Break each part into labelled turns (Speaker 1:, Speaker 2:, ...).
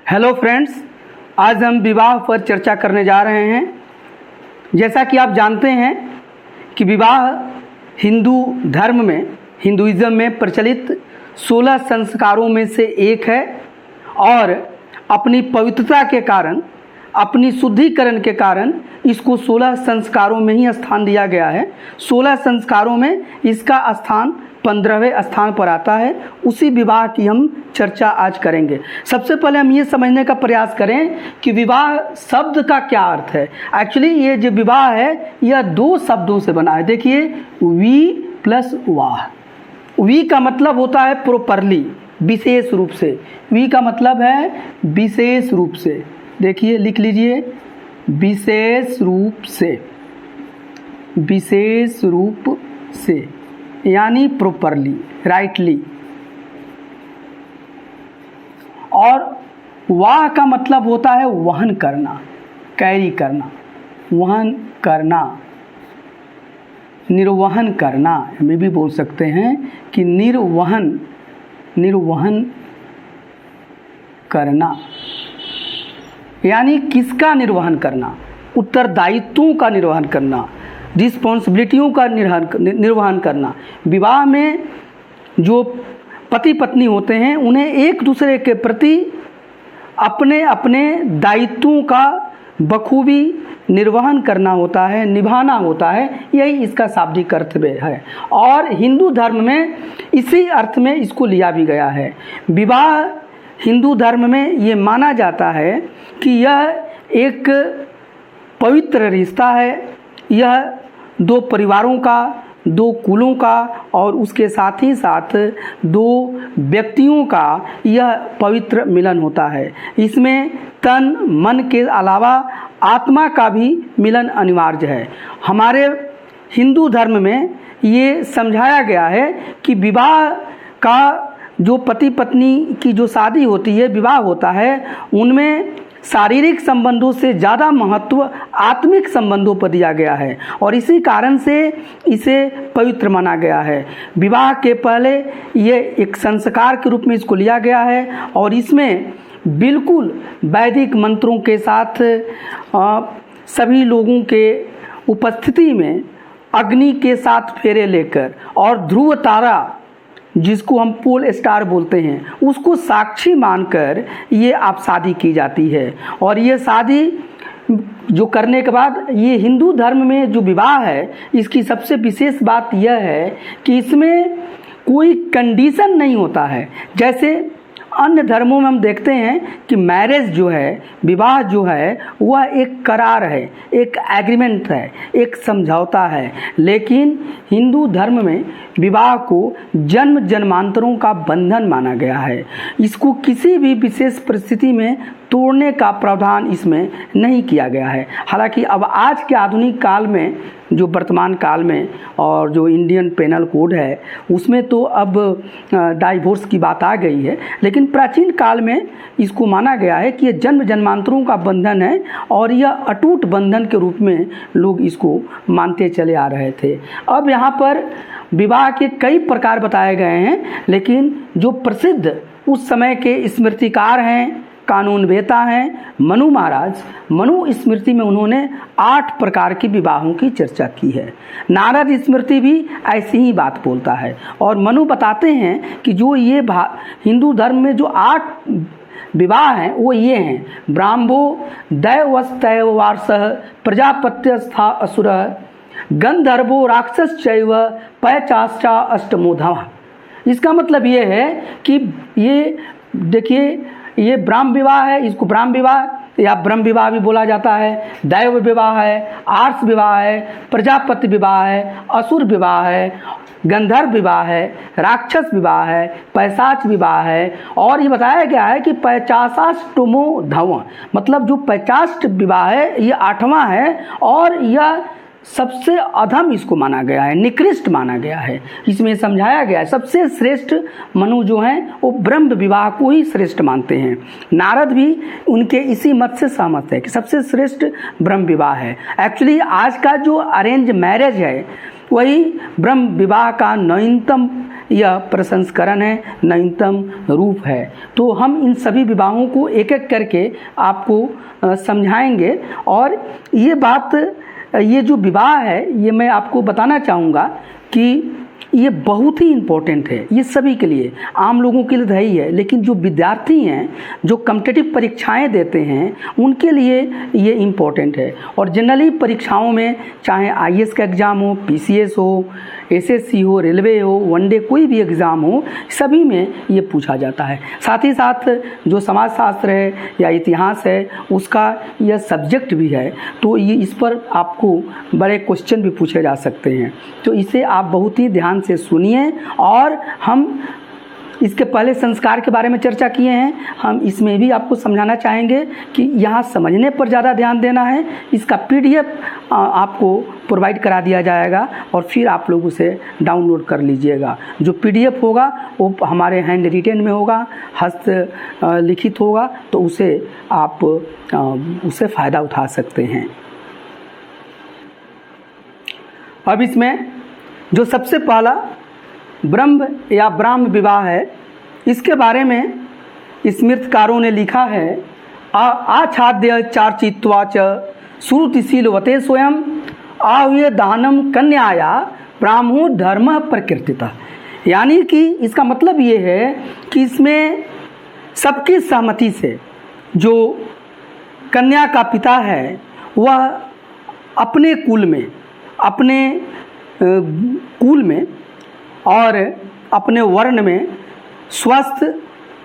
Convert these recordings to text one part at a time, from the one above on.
Speaker 1: Hello friends, आज हम विवाह पर चर्चा करने जा रहे हैं। जैसा कि आप जानते हैं कि विवाह हिंदू धर्म में, हिंदुइज्म में प्रचलित 16 संस्कारों में से एक है और अपनी पवित्रता के कारण, अपनी शुद्धिकरण के कारण इसको 16 संस्कारों में ही स्थान दिया गया है। 16 संस्कारों में इसका स्थान 15वें स्थान पर आता है। उसी विवाह की हम चर्चा आज करेंगे। सबसे पहले हम ये समझने का प्रयास करें कि विवाह शब्द का क्या अर्थ है। एक्चुअली ये जो विवाह है यह 2 शब्दों से बना है। देखिए, वी प्लस वाह। वी का मतलब होता है प्रोपरली, विशेष रूप से। वी का मतलब है विशेष रूप से। देखिए, लिख लीजिए, विशेष रूप से, विशेष रूप से यानी प्रॉपरली, राइटली। और वाह का मतलब होता है वहन करना, कैरी करना, वहन करना, निर्वहन करना। हमें भी बोल सकते हैं कि निर्वहन, निर्वहन करना यानी किसका निर्वहन करना? उत्तरदायित्वों का निर्वहन करना, रिस्पॉन्सिबिलिटियों का निर्वहन करना। विवाह में जो पति पत्नी होते हैं उन्हें एक दूसरे के प्रति अपने अपने दायित्वों का बखूबी निर्वहन करना होता है, निभाना होता है। यही इसका शाब्दिक अर्थ है और हिंदू धर्म में इसी अर्थ में इसको लिया भी गया है। विवाह हिंदू धर्म में ये माना जाता है कि यह एक पवित्र रिश्ता है। यह 2 परिवारों का, 2 कुलों का और उसके साथ ही साथ 2 व्यक्तियों का यह पवित्र मिलन होता है। इसमें तन मन के अलावा आत्मा का भी मिलन अनिवार्य है। हमारे हिंदू धर्म में ये समझाया गया है कि विवाह का जो पति पत्नी की जो शादी होती है, विवाह होता है, उनमें शारीरिक संबंधों से ज़्यादा महत्व आत्मिक संबंधों पर दिया गया है और इसी कारण से इसे पवित्र माना गया है। विवाह के पहले ये एक संस्कार के रूप में इसको लिया गया है और इसमें बिल्कुल वैदिक मंत्रों के साथ सभी लोगों के उपस्थिति में अग्नि के साथ फेरे लेकर और ध्रुव तारा, जिसको हम पोल स्टार बोलते हैं, उसको साक्षी मानकर ये आप शादी की जाती है। और ये शादी जो करने के बाद ये हिंदू धर्म में जो विवाह है, इसकी सबसे विशेष बात यह है कि इसमें कोई कंडीशन नहीं होता है। जैसे अन्य धर्मों में हम देखते हैं कि मैरिज जो है, विवाह जो है, वह एक करार है, एक एग्रीमेंट है, एक समझौता है। लेकिन हिंदू धर्म में विवाह को जन्म जन्मांतरों का बंधन माना गया है। इसको किसी भी विशेष परिस्थिति में तोड़ने का प्रावधान इसमें नहीं किया गया है। हालांकि अब आज के आधुनिक काल में, जो वर्तमान काल में और जो इंडियन पेनल कोड है, उसमें तो अब डाइवोर्स की बात आ गई है, लेकिन प्राचीन काल में इसको माना गया है कि यह जन्म जन्मांतरों का बंधन है और यह अटूट बंधन के रूप में लोग इसको मानते चले आ रहे थे। अब यहाँ पर विवाह के कई प्रकार बताए गए हैं, लेकिन जो प्रसिद्ध उस समय के स्मृतिकार हैं, कानून वेता हैं, मनु महाराज, मनु स्मृति में उन्होंने 8 प्रकार के विवाहों की चर्चा की है। नारद स्मृति भी ऐसी ही बात बोलता है और मनु बताते हैं कि जो ये हिंदू धर्म में जो 8 विवाह हैं वो ये हैं: ब्राह्मो दैवस्तैव वार्षः, प्रजापत्यस्था असुरः, गंधर्वो राक्षसश्चैव, पैचाश्चा अष्टमोधः। इसका मतलब ये है कि ये देखिए, ये ब्राह्म विवाह है, इसको ब्राह्म विवाह या ब्रह्म विवाह भी बोला जाता है, दैव विवाह है, आर्ष विवाह है, प्रजापति विवाह है, असुर विवाह है, गंधर्व विवाह है, राक्षस विवाह है, पैशाच विवाह है। और ये बताया गया है कि 50 धव, मतलब जो 50 विवाह है, ये 8वां है और यह सबसे अधम इसको माना गया है, निकृष्ट माना गया है। इसमें समझाया गया है सबसे श्रेष्ठ मनु जो हैं वो ब्रह्म विवाह को ही श्रेष्ठ मानते हैं। नारद भी उनके इसी मत से सहमत है कि सबसे श्रेष्ठ ब्रह्म विवाह है। एक्चुअली आज का जो अरेंज मैरिज है वही ब्रह्म विवाह का नवीनतम यह प्रसंस्करण है, नवीनतम रूप है। तो हम इन सभी विवाहों को एक एक करके आपको समझाएंगे। और ये बात, ये जो विवाह है, ये मैं आपको बताना चाहूँगा कि ये बहुत ही इम्पोर्टेंट है, ये सभी के लिए, आम लोगों के लिए तो है ही है, लेकिन जो विद्यार्थी हैं, जो कॉम्पिटिटिव परीक्षाएं देते हैं, उनके लिए ये इम्पोर्टेंट है। और जनरली परीक्षाओं में, चाहे आईएएस का एग्ज़ाम हो, पीसीएस हो, एसएससी हो, रेलवे हो, वनडे कोई भी एग्ज़ाम हो, सभी में ये पूछा जाता है। साथ ही साथ जो समाजशास्त्र है या इतिहास है, उसका यह सब्जेक्ट भी है, तो ये इस पर आपको बड़े क्वेश्चन भी पूछे जा सकते हैं। तो इसे आप बहुत ही ध्यान से सुनिए। और हम इसके पहले संस्कार के बारे में चर्चा किए हैं, हम इसमें भी आपको समझाना चाहेंगे कि यहाँ समझने पर ज़्यादा ध्यान देना है। इसका पीडीएफ आपको प्रोवाइड करा दिया जाएगा और फिर आप लोग उसे डाउनलोड कर लीजिएगा। जो पीडीएफ होगा वो हमारे हैंड रिटेन में होगा, हस्त लिखित होगा, तो उसे आप उससे फ़ायदा उठा सकते हैं। अब इसमें जो सबसे पहला ब्रह्म या ब्राह्म विवाह है, इसके बारे में स्मृतिकारों ने लिखा है, आच्छाद्य चार्चित्वा च श्रुतिशीलवते स्वयं आह्वय दानम कन्याया ब्राह्मो धर्म प्रकृतितः। यानी कि इसका मतलब ये है कि इसमें सबकी सहमति से जो कन्या का पिता है वह अपने कुल में, अपने कुल में और अपने वर्ण में स्वस्थ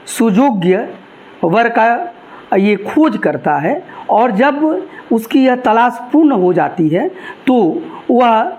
Speaker 1: सुयोग्य वर का ये खोज करता है। और जब उसकी यह तलाश पूर्ण हो जाती है तो वह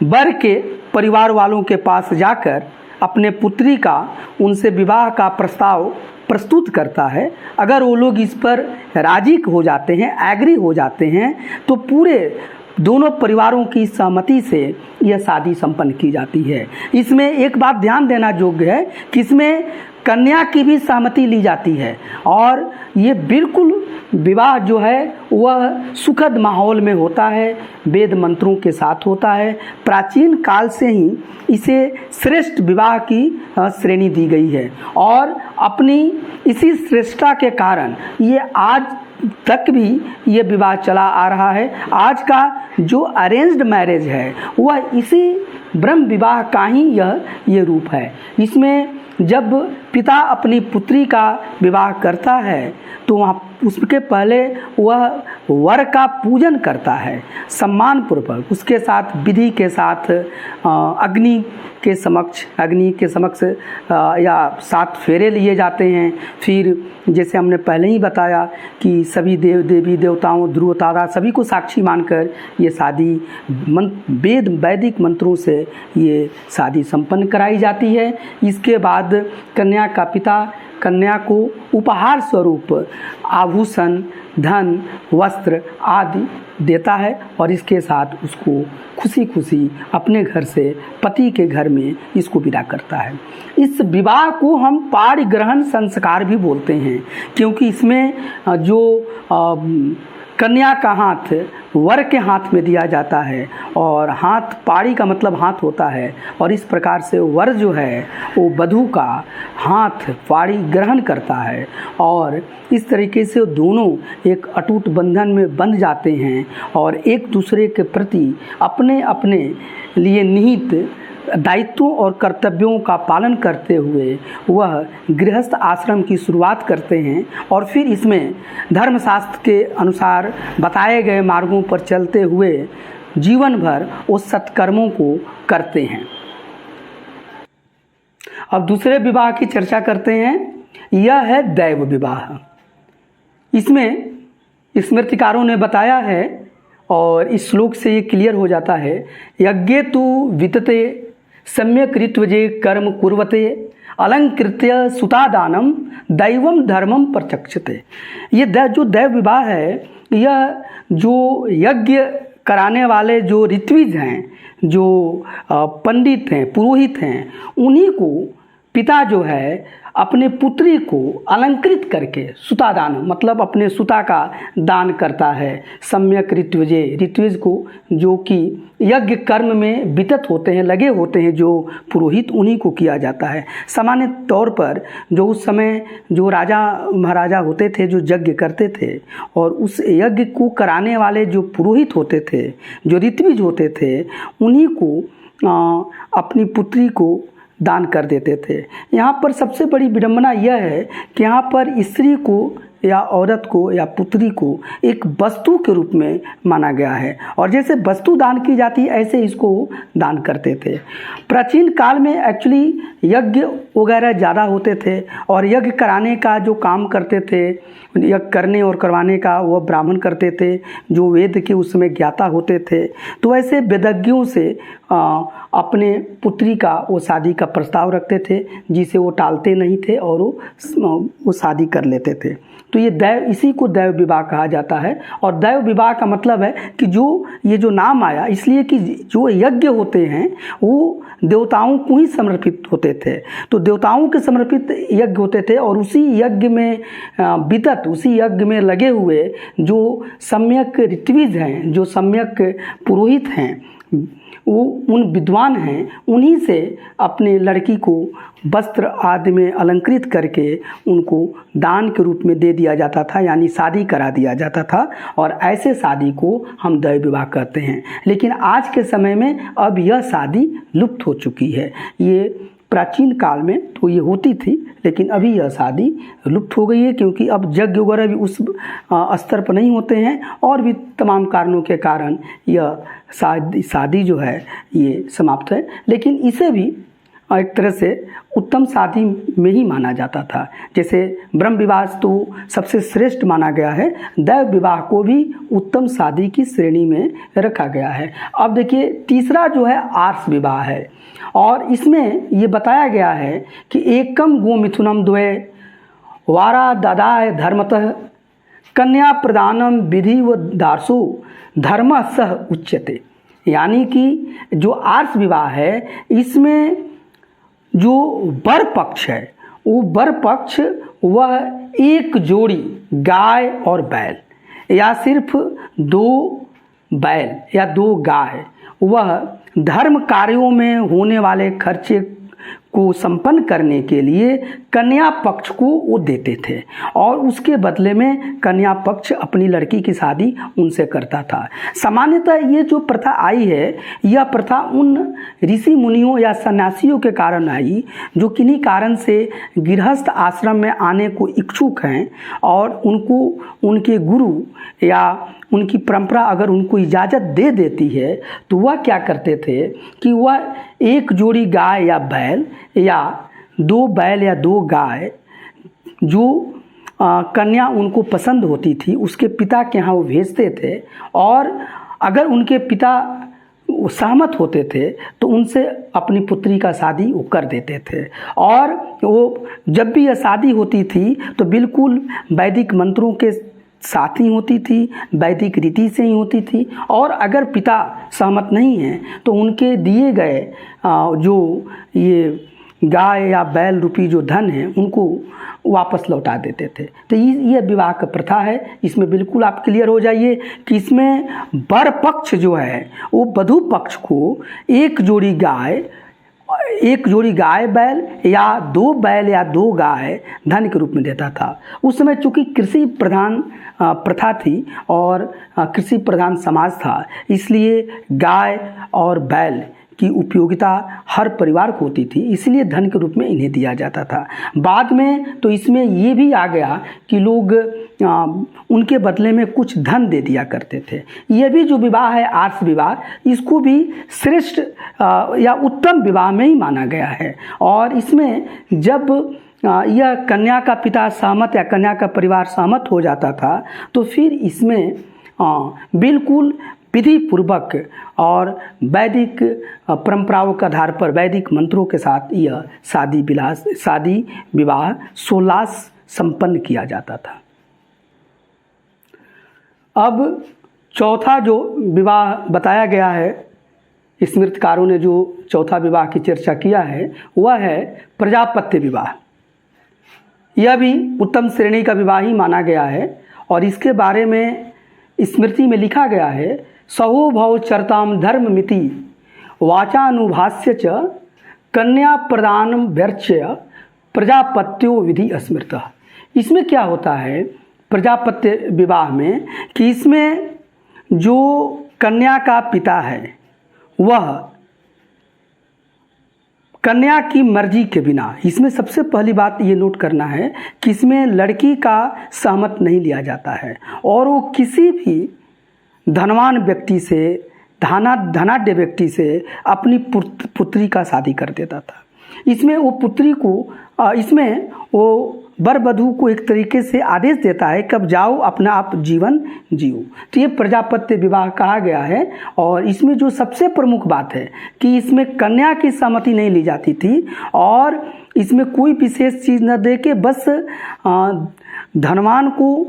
Speaker 1: वर के परिवार वालों के पास जाकर अपने पुत्री का, उनसे विवाह का प्रस्ताव प्रस्तुत करता है। अगर वो लोग इस पर राजी हो जाते हैं, एग्री हो जाते हैं, तो पूरे दोनों परिवारों की सहमति से यह शादी संपन्न की जाती है। इसमें एक बात ध्यान देना योग्य है कि इसमें कन्या की भी सहमति ली जाती है और ये बिल्कुल विवाह जो है वह सुखद माहौल में होता है, वेद मंत्रों के साथ होता है। प्राचीन काल से ही इसे श्रेष्ठ विवाह की श्रेणी दी गई है और अपनी इसी श्रेष्ठता के कारण ये आज तक भी ये विवाह चला आ रहा है। आज का जो अरेंज्ड मैरिज है वह इसी ब्रह्म विवाह का ही ये रूप है। इसमें जब पिता अपनी पुत्री का विवाह करता है तो वहाँ उसके पहले वह वर का पूजन करता है सम्मान पूर्वक, उसके साथ विधि के साथ अग्नि के समक्ष या 7 फेरे लिए जाते हैं। फिर जैसे हमने पहले ही बताया कि सभी देव देवी देवताओं, ध्रुव तारा सभी को साक्षी मानकर ये शादी वैदिक मंत्रों से ये शादी संपन्न कराई जाती है। इसके बाद कन्या का पिता कन्या को उपहार स्वरूप आभूषण, धन, वस्त्र आदि देता है और इसके साथ उसको खुशी खुशी अपने घर से पति के घर में इसको विदा करता है। इस विवाह को हम पाणिग्रहण संस्कार भी बोलते हैं, क्योंकि इसमें जो कन्या का हाथ वर के हाथ में दिया जाता है और हाथ, पाड़ी का मतलब हाथ होता है, और इस प्रकार से वर जो है वो वधू का हाथ पाड़ी ग्रहण करता है और इस तरीके से दोनों एक अटूट बंधन में बंध जाते हैं और एक दूसरे के प्रति अपने अपने लिए निहित दायित्वों और कर्तव्यों का पालन करते हुए वह गृहस्थ आश्रम की शुरुआत करते हैं और फिर इसमें धर्मशास्त्र के अनुसार बताए गए मार्गों पर चलते हुए जीवन भर उस सत्कर्मों को करते हैं। अब दूसरे विवाह की चर्चा करते हैं। यह है दैव विवाह। इसमें स्मृतिकारों ने बताया है और इस श्लोक से ये क्लियर हो जाता है, यज्ञे तु वितते सम्यक ऋत्वजे कर्म कुर्वते अलंकृत्य सुतादानम दैवम धर्मम प्रचक्षते। ये जो दैव विवाह है, यह जो यज्ञ कराने वाले जो ऋत्विज हैं, जो पंडित हैं, पुरोहित हैं, उन्हीं को पिता जो है अपने पुत्री को अलंकृत करके सुता दान, मतलब अपने सुता का दान करता है। सम्यक ऋत्विजे, ऋत्विज को जो कि यज्ञ कर्म में वितत होते हैं, लगे होते हैं जो पुरोहित, उन्हीं को किया जाता है। सामान्य तौर पर जो उस समय जो राजा महाराजा होते थे जो यज्ञ करते थे, और उस यज्ञ को कराने वाले जो पुरोहित होते थे, जो ऋत्विज होते थे, उन्हीं को अपनी पुत्री को दान कर देते थे। यहाँ पर सबसे बड़ी विडंबना यह है कि यहाँ पर स्त्री को या औरत को या पुत्री को एक वस्तु के रूप में माना गया है, और जैसे वस्तु दान की जाती है ऐसे इसको दान करते थे। प्राचीन काल में एक्चुअली यज्ञ वगैरह ज़्यादा होते थे, और यज्ञ कराने का जो काम करते थे, यज्ञ करने और करवाने का वह ब्राह्मण करते थे जो वेद के उस समय ज्ञाता होते थे। तो ऐसे वेदज्ञों से अपने पुत्री का वो शादी का प्रस्ताव रखते थे, जिसे वो टालते नहीं थे और वो शादी कर लेते थे। तो ये दैव, इसी को दैव विवाह कहा जाता है। और दैव विवाह का मतलब है कि जो ये जो नाम आया इसलिए कि जो यज्ञ होते हैं वो देवताओं को ही समर्पित होते थे। तो देवताओं के समर्पित यज्ञ होते थे, और उसी यज्ञ में वितत, उसी यज्ञ में लगे हुए जो सम्यक ऋत्विज हैं, जो सम्यक पुरोहित हैं, वो उन विद्वान हैं, उन्हीं से अपने लड़की को वस्त्र आदि में अलंकृत करके उनको दान के रूप में दे दिया जाता था, यानी शादी करा दिया जाता था। और ऐसे शादी को हम दैव विवाह कहते हैं। लेकिन आज के समय में अब यह शादी लुप्त हो चुकी है। ये प्राचीन काल में तो ये होती थी, लेकिन अभी यह शादी लुप्त हो गई है, क्योंकि अब यज्ञ वगैरह भी उस स्तर पर नहीं होते हैं, और भी तमाम कारणों के कारण यह शादी जो है ये समाप्त है। लेकिन इसे भी एक तरह से उत्तम शादी में ही माना जाता था। जैसे ब्रह्म विवाह तो सबसे श्रेष्ठ माना गया है, दैव विवाह को भी उत्तम शादी की श्रेणी में रखा गया है। अब देखिए तीसरा जो है आर्ष विवाह है, और इसमें ये बताया गया है कि एकम गो मिथुनम द्वे वारा ददाय धर्मतः कन्या प्रदानम विधि व दार्सु धर्म सह उच्यते। यानी कि जो आर्ष विवाह है इसमें जो वर पक्ष है, वो वर पक्ष वह एक जोड़ी गाय और बैल, या सिर्फ 2 बैल या 2 गाय, वह धर्म कार्यों में होने वाले खर्चे को संपन्न करने के लिए कन्या पक्ष को वो देते थे, और उसके बदले में कन्या पक्ष अपनी लड़की की शादी उनसे करता था। सामान्यतः ये जो प्रथा आई है, यह प्रथा उन ऋषि मुनियों या सन्यासियों के कारण आई जो किन्हीं कारण से गृहस्थ आश्रम में आने को इच्छुक हैं, और उनको उनके गुरु या उनकी परंपरा अगर उनको इजाज़त दे देती है तो वह क्या करते थे कि वह एक जोड़ी गाय या बैल या 2 बैल या 2 गाय जो कन्या उनको पसंद होती थी उसके पिता के यहाँ वो भेजते थे, और अगर उनके पिता सहमत होते थे तो उनसे अपनी पुत्री का शादी वो कर देते थे। और वो जब भी यह शादी होती थी तो बिल्कुल वैदिक मंत्रों के साथ ही होती थी, वैदिक रीति से ही होती थी, और अगर पिता सहमत नहीं हैं तो उनके दिए गए जो ये गाय या बैल रूपी जो धन है उनको वापस लौटा देते थे। तो ये विवाह का प्रथा है। इसमें बिल्कुल आप क्लियर हो जाइए कि इसमें वर पक्ष जो है वो वधू पक्ष को एक जोड़ी गाय बैल या 2 बैल या 2 गाय धन के रूप में देता था। उस समय चूंकि कृषि प्रधान प्रथा थी और कृषि प्रधान समाज था, इसलिए गाय और बैल की उपयोगिता हर परिवार को होती थी, इसलिए धन के रूप में इन्हें दिया जाता था। बाद में तो इसमें ये भी आ गया कि लोग उनके बदले में कुछ धन दे दिया करते थे। ये भी जो विवाह है आर्ष विवाह, इसको भी श्रेष्ठ या उत्तम विवाह में ही माना गया है। और इसमें जब यह कन्या का पिता सहमत या कन्या का परिवार सहमत हो जाता था तो फिर इसमें बिल्कुल विधि पूर्वक और वैदिक परंपराओं के आधार पर वैदिक मंत्रों के साथ यह शादी विवाह सोलास संपन्न किया जाता था। अब चौथा जो विवाह बताया गया है, स्मृतिकारों ने जो चौथा विवाह की चर्चा किया है वह है प्रजापत्य विवाह। यह भी उत्तम श्रेणी का विवाह ही माना गया है। और इसके बारे में स्मृति में लिखा गया है, सहो भव चरताम धर्म मिति वाचानुभाष्य च कन्या प्रदान व्यर्च्य प्रजापत्यो विधि स्मृत। इसमें क्या होता है प्रजापत्य विवाह में कि इसमें जो कन्या का पिता है वह कन्या की मर्जी के बिना, इसमें सबसे पहली बात ये नोट करना है कि इसमें लड़की का सहमत नहीं लिया जाता है और वो किसी भी धनवान व्यक्ति से, धनाढ्य व्यक्ति से अपनी पुत्री का शादी कर देता था। इसमें वो पुत्री को, इसमें वो वर वधू को एक तरीके से आदेश देता है कि अब जाओ अपना आप जीवन जियो। तो ये प्रजापत्य विवाह कहा गया है। और इसमें जो सबसे प्रमुख बात है कि इसमें कन्या की सहमति नहीं ली जाती थी और इसमें कोई विशेष चीज़ न दे के बस धनवान को,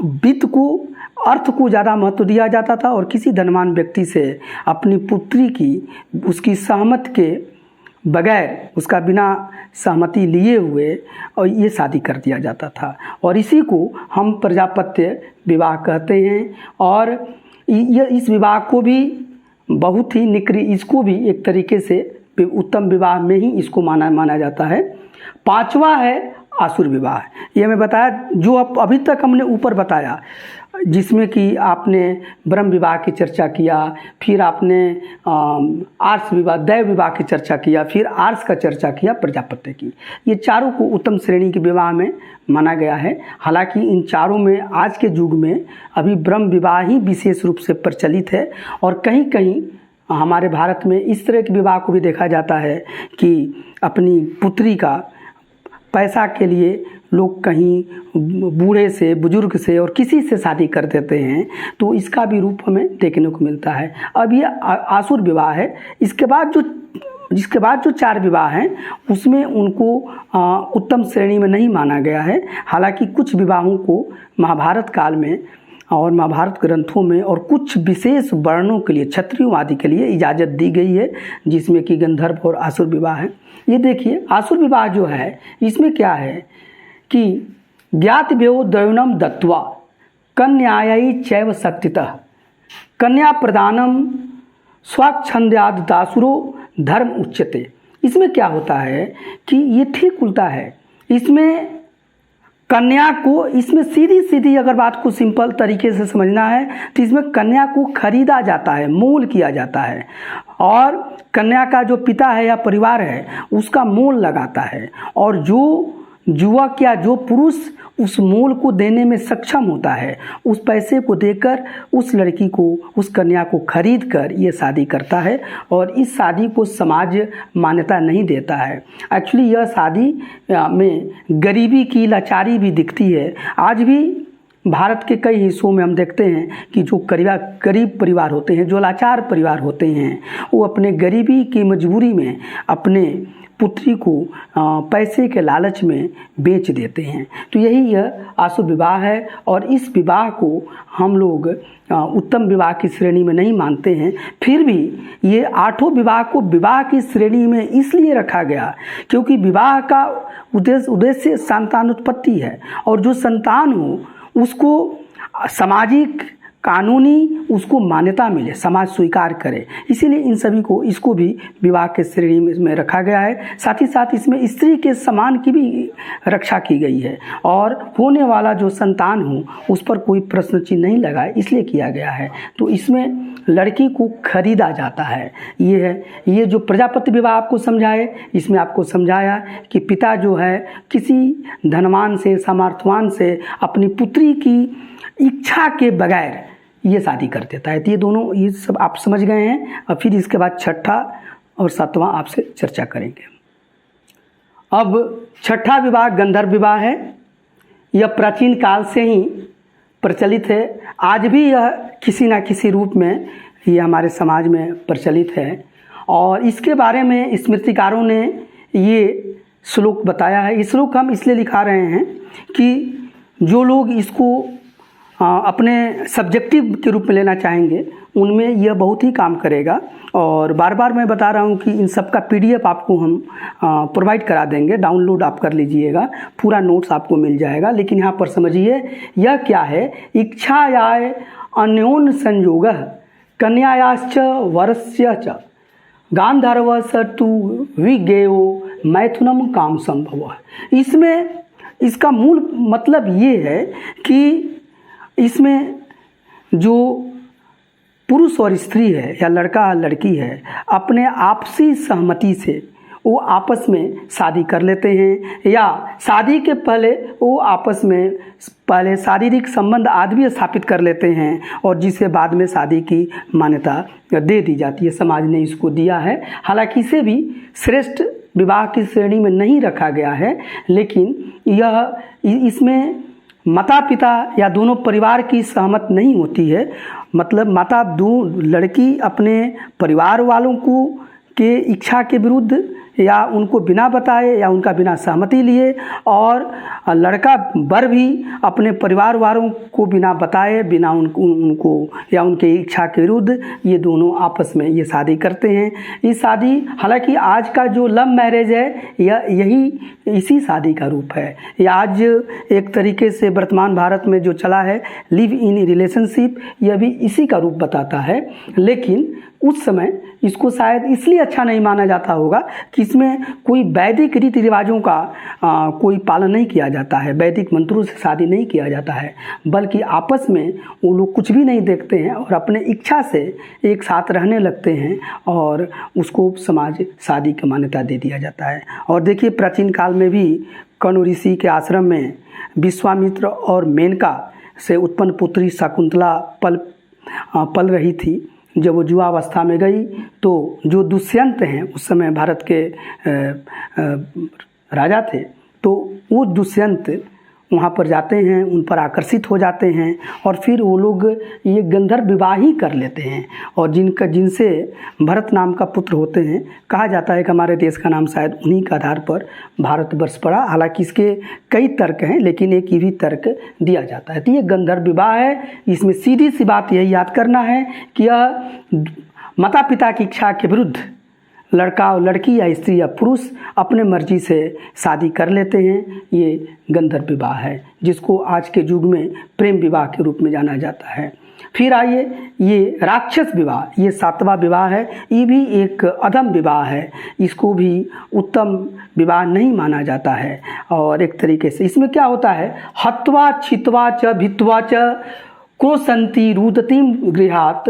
Speaker 1: वित्त को, अर्थ को ज़्यादा महत्व दिया जाता था और किसी धनवान व्यक्ति से अपनी पुत्री की उसकी सहमति के बगैर, उसका बिना सहमति लिए हुए और ये शादी कर दिया जाता था। और इसी को हम प्रजापत्य विवाह कहते हैं। और ये इस विवाह को भी बहुत ही इसको भी एक तरीके से उत्तम विवाह में ही इसको माना जाता है। पांचवा है आसुर विवाह। ये मैं बताया, जो अभी तक हमने ऊपर बताया, जिसमें कि आपने ब्रह्म विवाह की चर्चा किया, फिर आपने आर्ष विवाह, दैव विवाह की चर्चा किया, फिर आर्ष का चर्चा किया, प्रजापत्य की। ये चारों को उत्तम श्रेणी के विवाह में माना गया है। हालांकि इन चारों में आज के युग में अभी ब्रह्म विवाह ही विशेष रूप से प्रचलित है और कहीं कहीं हमारे भारत में इस तरह के विवाह को भी देखा जाता है कि अपनी पुत्री का पैसा के लिए लोग कहीं बूढ़े से, बुजुर्ग से और किसी से शादी कर देते हैं। तो इसका भी रूप हमें देखने को मिलता है। अब ये आसुर विवाह है। जिसके बाद जो चार विवाह हैं उसमें उनको उत्तम श्रेणी में नहीं माना गया है। हालांकि कुछ विवाहों को महाभारत काल में और महाभारत ग्रंथों में और कुछ विशेष वर्णों के लिए, क्षत्रियों आदि के लिए इजाज़त दी गई है, जिसमें कि गंधर्व और आसुर विवाह है। ये देखिए आसुर विवाह जो है इसमें क्या है कि ज्ञात व्ययो द्रविणम दत्वा कन्यायै चैव शक्तितः कन्या प्रदानम स्वाच्छंद्याद दासुरो धर्म उच्यते। इसमें क्या होता है कि ये ठीक उल्टा है। इसमें कन्या को, इसमें सीधी अगर बात को सिंपल तरीके से समझना है तो इसमें कन्या को खरीदा जाता है, मोल किया जाता है और कन्या का जो पिता है या परिवार है उसका मोल लगाता है और जो युवक या जो पुरुष उस मोल को देने में सक्षम होता है उस पैसे को देकर उस लड़की को, उस कन्या को खरीद कर ये शादी करता है और इस शादी को समाज मान्यता नहीं देता है। एक्चुअली यह शादी में गरीबी की लाचारी भी दिखती है। आज भी भारत के कई हिस्सों में हम देखते हैं कि जो गरीब परिवार होते हैं, जो लाचार परिवार होते हैं, वो अपने गरीबी की मजबूरी में अपने पुत्री को पैसे के लालच में बेच देते हैं। तो यही यह आसुर विवाह है और इस विवाह को हम लोग उत्तम विवाह की श्रेणी में नहीं मानते हैं। फिर भी ये आठों विवाह को विवाह की श्रेणी में इसलिए रखा गया क्योंकि विवाह का उद्देश्य संतानोत्पत्ति है और जो संतान हो उसको सामाजिक, कानूनी उसको मान्यता मिले, समाज स्वीकार करे, इसीलिए इन सभी को, इसको भी विवाह के श्रेणी में रखा गया है। साथ ही साथ इसमें स्त्री के सम्मान की भी रक्षा की गई है और होने वाला जो संतान हो उस पर कोई प्रश्न चिन्ह नहीं लगा, इसलिए किया गया है। तो इसमें लड़की को खरीदा जाता है। ये है, ये जो प्रजापत्य विवाह आपको समझाए, इसमें आपको समझाया कि पिता जो है किसी धनवान से, सामर्थ्यवान से अपनी पुत्री की इच्छा के बगैर ये शादी कर देता है। तो ये दोनों, ये सब आप समझ गए हैं। और फिर इसके बाद छठा और सातवां आपसे चर्चा करेंगे। अब छठा विवाह गंधर्व विवाह है। यह प्राचीन काल से ही प्रचलित है। आज भी यह किसी न किसी रूप में ये हमारे समाज में प्रचलित है और इसके बारे में स्मृतिकारों ने ये श्लोक बताया है। इस श्लोक हम इसलिए लिखा रहे हैं कि जो लोग इसको अपने सब्जेक्टिव के रूप में लेना चाहेंगे उनमें यह बहुत ही काम करेगा। और बार बार मैं बता रहा हूँ कि इन सब का PDF आपको हम प्रोवाइड करा देंगे, डाउनलोड आप कर लीजिएगा, पूरा नोट्स आपको मिल जाएगा। लेकिन यहाँ पर समझिए यह क्या है, इच्छायाय अन्योन्य संयोगः कन्यायाश्च वरस्य च गांधर्व सतु विज्ञेयो मैथुनम काम संभव। इसमें इसका मूल मतलब ये है कि इसमें जो पुरुष और स्त्री है या लड़का और लड़की है, अपने आपसी सहमति से वो आपस में शादी कर लेते हैं, या शादी के पहले वो आपस में पहले शारीरिक संबंध आदि भी स्थापित कर लेते हैं, और जिसे बाद में शादी की मान्यता दे दी जाती है। समाज ने इसको दिया है। हालांकि इसे भी श्रेष्ठ विवाह की श्रेणी में नहीं रखा गया है, लेकिन इसमें माता पिता या दोनों परिवार की सहमत नहीं होती है। मतलब लड़की अपने परिवार वालों को के इच्छा के विरुद्ध या उनको बिना बताए या उनका बिना सहमति लिए, और लड़का वर भी अपने परिवार वालों को बिना बताए, बिना उनको या उनके इच्छा के विरुद्ध ये दोनों आपस में ये शादी करते हैं। ये शादी, हालांकि आज का जो लव मैरिज है यही इसी शादी का रूप है। ये आज एक तरीके से वर्तमान भारत में जो चला है लिव इन रिलेशनशिप, यह भी इसी का रूप बताता है। लेकिन उस समय इसको शायद इसलिए अच्छा नहीं माना जाता होगा कि इसमें कोई वैदिक रीति रिवाजों का कोई पालन नहीं किया जाता है, वैदिक मंत्रों से शादी नहीं किया जाता है, बल्कि आपस में वो लोग कुछ भी नहीं देखते हैं और अपने इच्छा से एक साथ रहने लगते हैं, और उसको समाज शादी की मान्यता दे दिया जाता है। और देखिए, प्राचीन काल में भी कण्व ऋषि के आश्रम में विश्वामित्र और मेनका से उत्पन्न पुत्री शकुंतला पल रही थी। जब वो युवावस्था में गई तो जो दुष्यंत हैं, उस समय भारत के राजा थे, तो वो दुष्यंत वहाँ पर जाते हैं, उन पर आकर्षित हो जाते हैं, और फिर वो लोग ये गंधर्व विवाह ही कर लेते हैं, और जिनसे भरत नाम का पुत्र होते हैं। कहा जाता है कि हमारे देश का नाम शायद उन्हीं के आधार पर भारतवर्ष पड़ा। हालांकि इसके कई तर्क हैं, लेकिन एक ही भी तर्क दिया जाता है। तो ये गंधर्व विवाह है। इसमें सीधी सी बात यही याद करना है कि यह माता पिता की इच्छा के विरुद्ध लड़का और लड़की या स्त्री या पुरुष अपने मर्जी से शादी कर लेते हैं। ये गंधर्व विवाह है, जिसको आज के युग में प्रेम विवाह के रूप में जाना जाता है। फिर आइए, ये राक्षस विवाह, ये 7वां विवाह है। ये भी एक अधम विवाह है, इसको भी उत्तम विवाह नहीं माना जाता है। और एक तरीके से इसमें क्या होता है, हत्वा छित्वा च भित्वा च क्रोशंती रुदतीम गृहात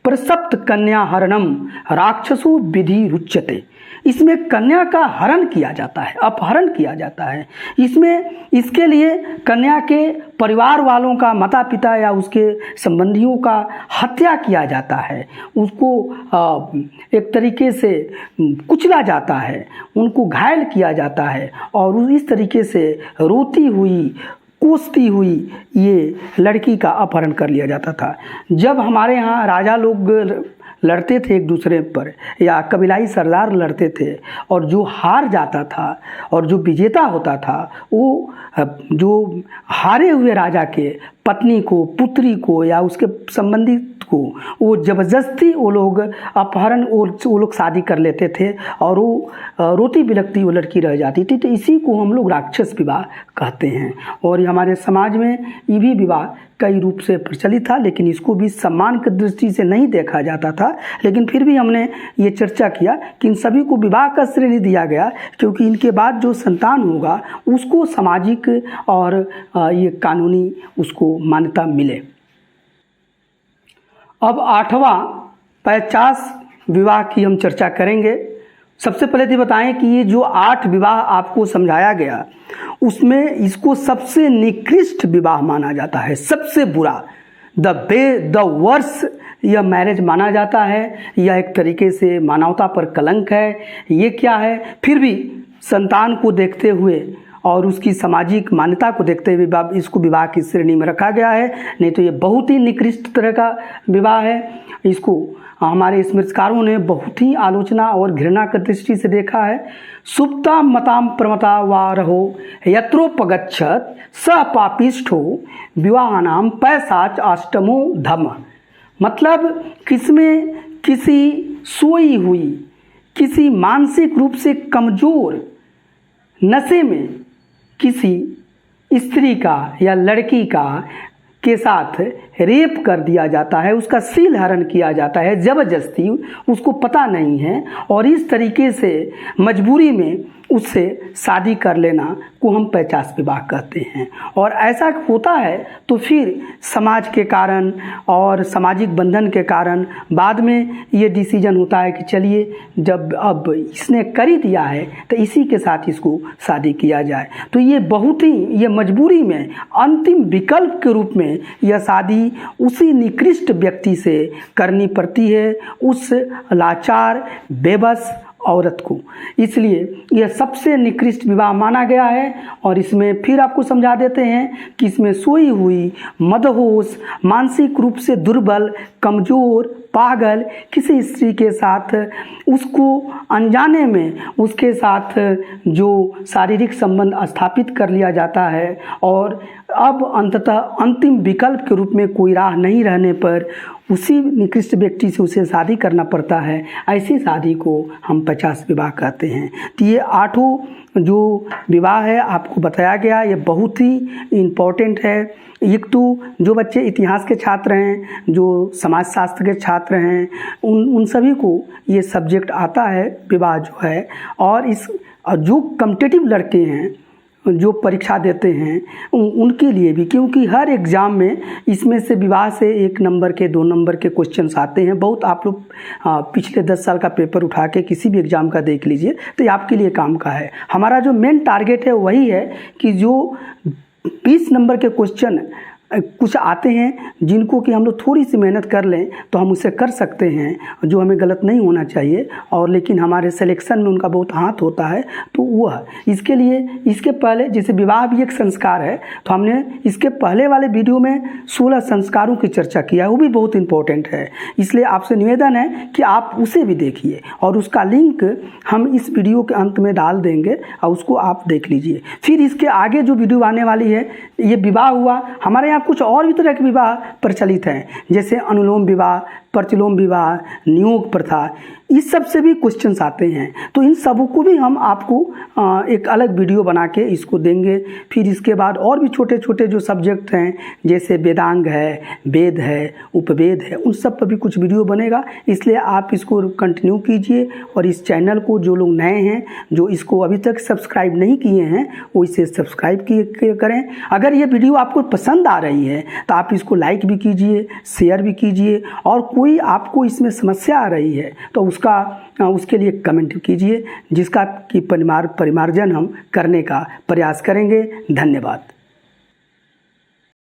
Speaker 1: प्रसप्त कन्या हरणम राक्षसो विधि रुच्यते। इसमें कन्या का हरण किया जाता है, अपहरण किया जाता है। इसके लिए कन्या के परिवार वालों का, माता पिता या उसके संबंधियों का हत्या किया जाता है, उसको एक तरीके से कुचला जाता है, उनको घायल किया जाता है, और इस तरीके से रोती हुई कोसती हुई ये लड़की का अपहरण कर लिया जाता था। जब हमारे यहाँ राजा लोग लड़ते थे एक दूसरे पर, या कबीलाई सरदार लड़ते थे, और जो हार जाता था और जो विजेता होता था, वो जो हारे हुए राजा के पत्नी को, पुत्री को या उसके संबंधित को वो जबरदस्ती वो लोग अपहरण, वो लोग शादी कर लेते थे, और वो रोती बिलखती वो लड़की रह जाती थी। तो इसी को हम लोग राक्षस विवाह कहते हैं। और हमारे समाज में ये भी विवाह कई रूप से प्रचलित था, लेकिन इसको भी सम्मान की दृष्टि से नहीं देखा जाता था। लेकिन फिर भी हमने ये चर्चा किया कि इन सभी को विवाह का श्रेणी दिया गया, क्योंकि इनके बाद जो संतान होगा उसको सामाजिक और ये कानूनी उसको मान्यता मिले। अब 8वां 50 विवाह की हम चर्चा करेंगे। सबसे पहले तो बताएं कि ये जो 8 विवाह आपको समझाया गया, उसमें इसको सबसे निकृष्ट विवाह माना जाता है, सबसे बुरा, द वर्स यह मैरिज माना जाता है। यह एक तरीके से मानवता पर कलंक है। ये क्या है, फिर भी संतान को देखते हुए और उसकी सामाजिक मान्यता को देखते हुए इसको विवाह की श्रेणी में रखा गया है। नहीं तो ये बहुत ही निकृष्ट तरह का विवाह है। इसको हमारे स्मृतिकारों ने बहुत ही आलोचना और घृणा की दृष्टि से देखा है। सुप्ता मताम प्रमता वा रहो यत्रोपगच्छत स पापिष्ठो विवाहानाम पैसाच अष्टमो धम। मतलब किसमें किसी सोई हुई, किसी मानसिक रूप से कमज़ोर नशे में किसी स्त्री का या लड़की का के साथ रेप कर दिया जाता है, उसका सील हरण किया जाता है ज़बरदस्ती, उसको पता नहीं है, और इस तरीके से मजबूरी में उससे शादी कर लेना को हम 50 विवाह कहते हैं। और ऐसा होता है तो फिर समाज के कारण और सामाजिक बंधन के कारण बाद में ये डिसीजन होता है कि चलिए जब अब इसने कर ही दिया है तो इसी के साथ इसको शादी किया जाए। तो ये बहुत ही ये मजबूरी में अंतिम विकल्प के रूप में यह शादी उसी निकृष्ट व्यक्ति से करनी पड़ती है, उस लाचार बेबस औरत को। इसलिए यह सबसे निकृष्ट विवाह माना गया है। और इसमें फिर आपको समझा देते हैं कि इसमें सोई हुई, मदहोश, मानसिक रूप से दुर्बल, कमज़ोर, पागल किसी स्त्री के साथ उसको अनजाने में उसके साथ जो शारीरिक संबंध स्थापित कर लिया जाता है, और अब अंततः अंतिम विकल्प के रूप में कोई राह नहीं रहने पर उसी निकृष्ट व्यक्ति से उसे शादी करना पड़ता है, ऐसी शादी को हम 50 विवाह कहते हैं। तो ये 8 जो विवाह है आपको बताया गया, ये बहुत ही इम्पोर्टेंट है। एक तो जो बच्चे इतिहास के छात्र हैं, जो समाजशास्त्र के छात्र हैं, उन सभी को ये सब्जेक्ट आता है विवाह जो है। और जो कॉम्पिटिटिव लड़के हैं जो परीक्षा देते हैं उनके लिए भी, क्योंकि हर एग्ज़ाम में इसमें से विवाह से 1 नंबर के 2 नंबर के क्वेश्चंस आते हैं। बहुत आप लोग पिछले 10 साल का पेपर उठा के किसी भी एग्ज़ाम का देख लीजिए तो ये आपके लिए काम का है। हमारा जो मेन टारगेट है वही है कि जो 20 नंबर के क्वेश्चन कुछ आते हैं जिनको कि हम लोग थोड़ी सी मेहनत कर लें तो हम उसे कर सकते हैं, जो हमें गलत नहीं होना चाहिए। और लेकिन हमारे सिलेक्शन में उनका बहुत हाथ होता है, तो वह इसके लिए इसके पहले जैसे विवाह भी एक संस्कार है, तो हमने इसके पहले वाले वीडियो में 16 संस्कारों की चर्चा किया है, वो भी बहुत इंपॉर्टेंट है। इसलिए आपसे निवेदन है कि आप उसे भी देखिए, और उसका लिंक हम इस वीडियो के अंत में डाल देंगे और उसको आप देख लीजिए। फिर इसके आगे जो वीडियो आने वाली है, ये विवाह हुआ। हमारे यहाँ कुछ और भी तरह के विवाह प्रचलित हैं, जैसे अनुलोम विवाह, प्रतिलोम विवाह, नियोग प्रथा, इस सब से भी क्वेश्चंस आते हैं। तो इन सब को भी हम आपको एक अलग वीडियो बना के इसको देंगे। फिर इसके बाद और भी छोटे छोटे जो सब्जेक्ट हैं, जैसे वेदांग है, वेद है, उपवेद है, उन सब पर भी कुछ वीडियो बनेगा। इसलिए आप इसको कंटिन्यू कीजिए, और इस चैनल को जो लोग नए हैं, जो इसको अभी तक सब्सक्राइब नहीं किए हैं, वो इसे सब्सक्राइब करें। अगर ये वीडियो आपको पसंद आ रही है तो आप इसको लाइक भी कीजिए, शेयर भी कीजिए, और कोई आपको इसमें समस्या आ रही है तो उसके लिए कमेंट कीजिए, जिसका कि परिमार्जन हम करने का प्रयास करेंगे। धन्यवाद।